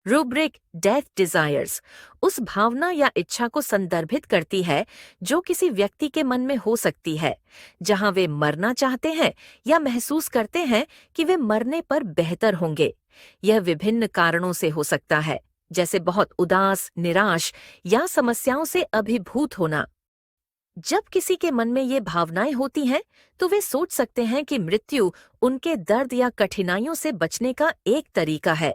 Rubric death desires उस भावना या इच्छा को संदर्भित करती है जो किसी व्यक्ति के मन में हो सकती है, जहां वे मरना चाहते हैं या महसूस करते हैं कि वे मरने पर बेहतर होंगे। यह विभिन्न कारणों से हो सकता है, जैसे बहुत उदास, निराश या समस्याओं से अभिभूत होना। जब किसी के मन में ये भावनाएं होती हैं, तो वे सोच सकते हैं कि मृत्यु उनके दर्द या कठिनाइयों से बचने का एक तरीका है।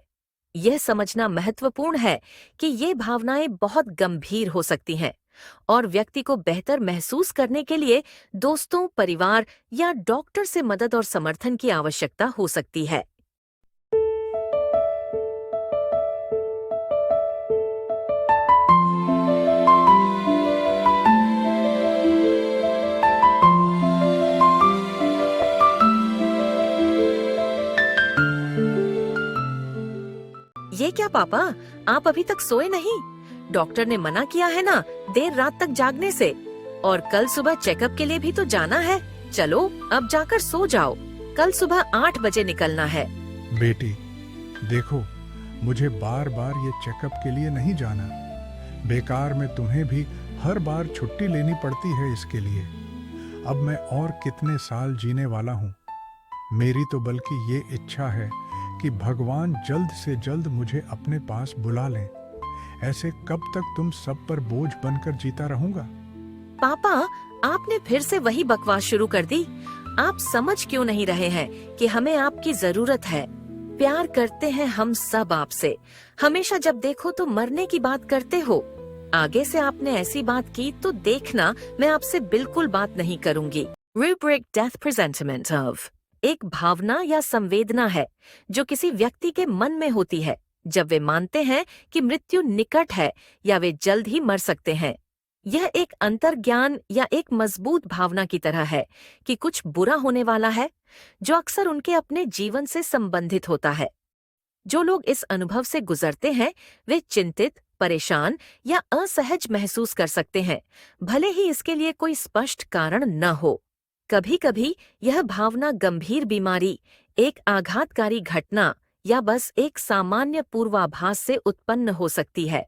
यह समझना महत्वपूर्ण है कि ये भावनाएं बहुत गंभीर हो सकती हैं और व्यक्ति को बेहतर महसूस करने के लिए दोस्तों, परिवार या डॉक्टर से मदद और समर्थन की आवश्यकता हो सकती है। ये क्या पापा, आप अभी तक सोए नहीं? डॉक्टर ने मना किया है ना देर रात तक जागने से। और कल सुबह चेकअप के लिए भी तो जाना है। चलो अब जाकर सो जाओ, कल सुबह 8 बजे निकलना है। बेटी, देखो, मुझे बार बार ये चेकअप के लिए नहीं जाना। बेकार में तुम्हें भी हर बार छुट्टी लेनी पड़ती है इसके लिए। अब मैं और कितने साल जीने वाला हूँ। मेरी तो बल्कि ये इच्छा है कि भगवान जल्द से जल्द मुझे अपने पास बुला लें। ऐसे कब तक तुम सब पर बोझ बनकर जीता रहूंगा? पापा, आपने फिर से वही बकवास शुरू कर दी। आप समझ क्यों नहीं रहे हैं कि हमें आपकी जरूरत है। प्यार करते हैं हम सब आपसे। हमेशा जब देखो तो मरने की बात करते हो। आगे से आपने ऐसी बात की तो देखना, मैं आपसे बिल्कुल बात नहीं करूंगी। रूब्रिक डेथ प्रेजेंटमेंट ऑफ एक भावना या संवेदना है जो किसी व्यक्ति के मन में होती है जब वे मानते हैं कि मृत्यु निकट है या वे जल्द ही मर सकते हैं। यह एक अंतर्ज्ञान या एक मजबूत भावना की तरह है कि कुछ बुरा होने वाला है, जो अक्सर उनके अपने जीवन से संबंधित होता है। जो लोग इस अनुभव से गुजरते हैं, वे चिंतित, परेशान या असहज महसूस कर सकते हैं, भले ही इसके लिए कोई स्पष्ट कारण न हो। कभी-कभी यह भावना गंभीर बीमारी, एक आघातकारी घटना या बस एक सामान्य पूर्वाभास से उत्पन्न हो सकती है।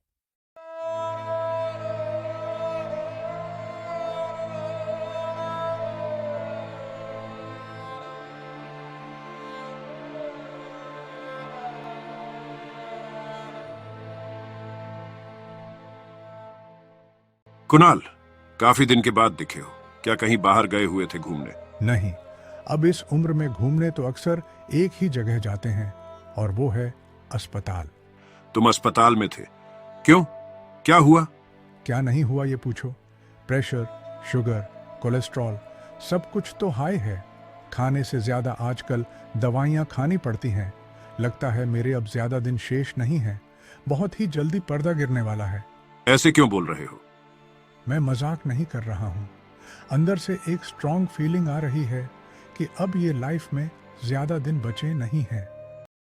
कुणाल, काफी दिन के बाद दिखे हो। क्या कहीं बाहर गए हुए थे घूमने? नहीं, अब इस उम्र में घूमने तो अक्सर एक ही जगह जाते हैं, और वो है अस्पताल। तुम अस्पताल में थे? क्यों, क्या हुआ? क्या नहीं हुआ ये पूछो। प्रेशर, शुगर, कोलेस्ट्रॉल, सब कुछ तो हाई है। खाने से ज्यादा आजकल दवाइयाँ खानी पड़ती हैं। लगता है मेरे अब ज्यादा दिन शेष नहीं हैं। बहुत ही जल्दी पर्दा गिरने वाला है। ऐसे क्यों बोल रहे हो? मैं मजाक नहीं कर रहा हूँ। अंदर से एक स्ट्रॉन्ग फीलिंग आ रही है कि अब ये लाइफ में ज्यादा दिन बचे नहीं हैं।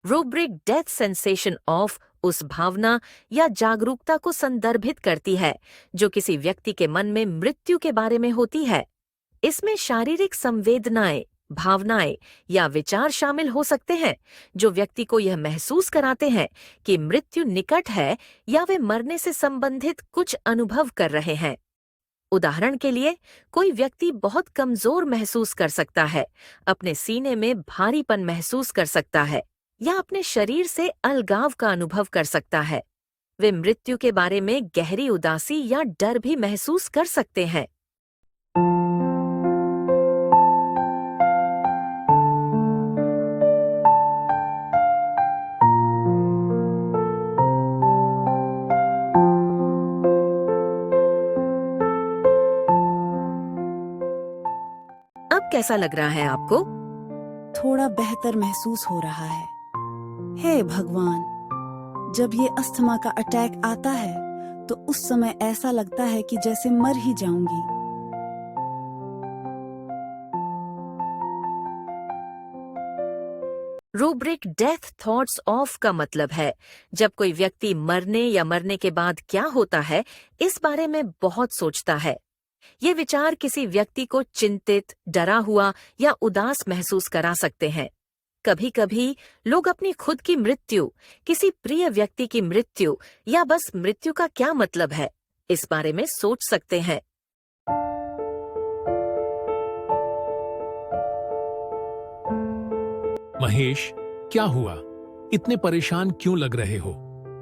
रूब्रिक डेथ सेंसेशन ऑफ उस भावना या जागरूकता को संदर्भित करती है जो किसी व्यक्ति के मन में मृत्यु के बारे में होती है। इसमें शारीरिक संवेदनाएं, भावनाएं या विचार शामिल हो सकते हैं जो व्यक्ति को यह महसूस कराते हैं कि मृत्यु निकट है या वे मरने से संबंधित कुछ अनुभव कर रहे हैं। उदाहरण के लिए, कोई व्यक्ति बहुत कमजोर महसूस कर सकता है, अपने सीने में भारीपन महसूस कर सकता है या अपने शरीर से अलगाव का अनुभव कर सकता है। वे मृत्यु के बारे में गहरी उदासी या डर भी महसूस कर सकते हैं। अब कैसा लग रहा है आपको? थोड़ा बेहतर महसूस हो रहा है। हे भगवान, जब ये अस्थमा का अटैक आता है तो उस समय ऐसा लगता है कि जैसे मर ही जाऊंगी। रूब्रिक डेथ थॉट्स ऑफ का मतलब है जब कोई व्यक्ति मरने या मरने के बाद क्या होता है इस बारे में बहुत सोचता है। ये विचार किसी व्यक्ति को चिंतित, डरा हुआ या उदास महसूस करा सकते हैं। कभी कभी लोग अपनी खुद की मृत्यु, किसी प्रिय व्यक्ति की मृत्यु या बस मृत्यु का क्या मतलब है, इस बारे में सोच सकते हैं। महेश, क्या हुआ? इतने परेशान क्यों लग रहे हो?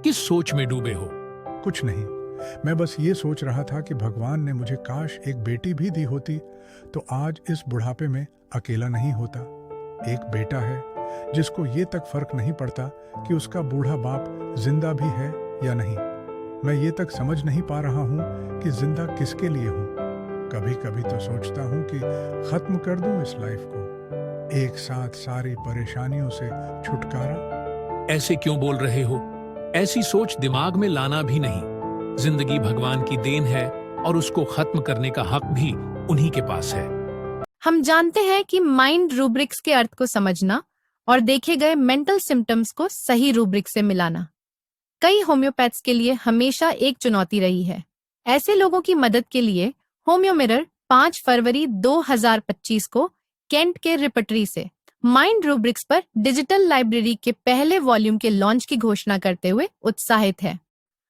किस सोच में डूबे हो? कुछ नहीं, मैं बस ये सोच रहा था कि भगवान ने मुझे काश एक बेटी भी दी होती तो आज इस बुढ़ापे में अकेला नहीं होता। एक बेटा है जिसको ये तक फर्क नहीं पड़ता कि उसका बूढ़ा बाप जिंदा भी है या नहीं। मैं ये तक समझ नहीं पा रहा हूँ कि जिंदा किसके लिए हूँ। कभी कभी तो सोचता हूँ कि खत्म कर दूं इस लाइफ को, एक साथ सारी परेशानियों से छुटकारा। ऐसे क्यों बोल रहे हो? ऐसी सोच दिमाग में लाना भी नहीं। जिंदगी भगवान की देन है और उसको खत्म करने का हक भी उन्हीं के पास है। हम जानते हैं कि माइंड रूब्रिक्स के अर्थ को समझना और देखे गए मेंटल सिम्टम्स को सही रूब्रिक से मिलाना कई होम्योपैथ्स के लिए हमेशा एक चुनौती रही है। ऐसे लोगों की मदद के लिए होम्यो मिरर 5 फरवरी 2025 को केंट के रिपर्टरी से माइंड रूब्रिक्स पर डिजिटल लाइब्रेरी के पहले वॉल्यूम के लॉन्च की घोषणा करते हुए उत्साहित है।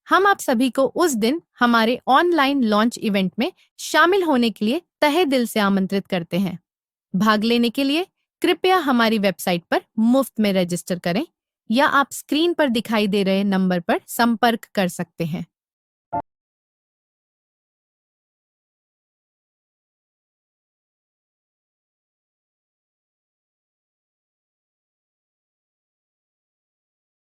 हम आप सभी को उस दिन हमारे ऑनलाइन लॉन्च इवेंट में शामिल होने के लिए तहे दिल से आमंत्रित करते हैं। भाग लेने के लिए कृपया हमारी वेबसाइट पर मुफ्त में रजिस्टर करें या आप स्क्रीन पर दिखाई दे रहे नंबर पर संपर्क कर सकते हैं।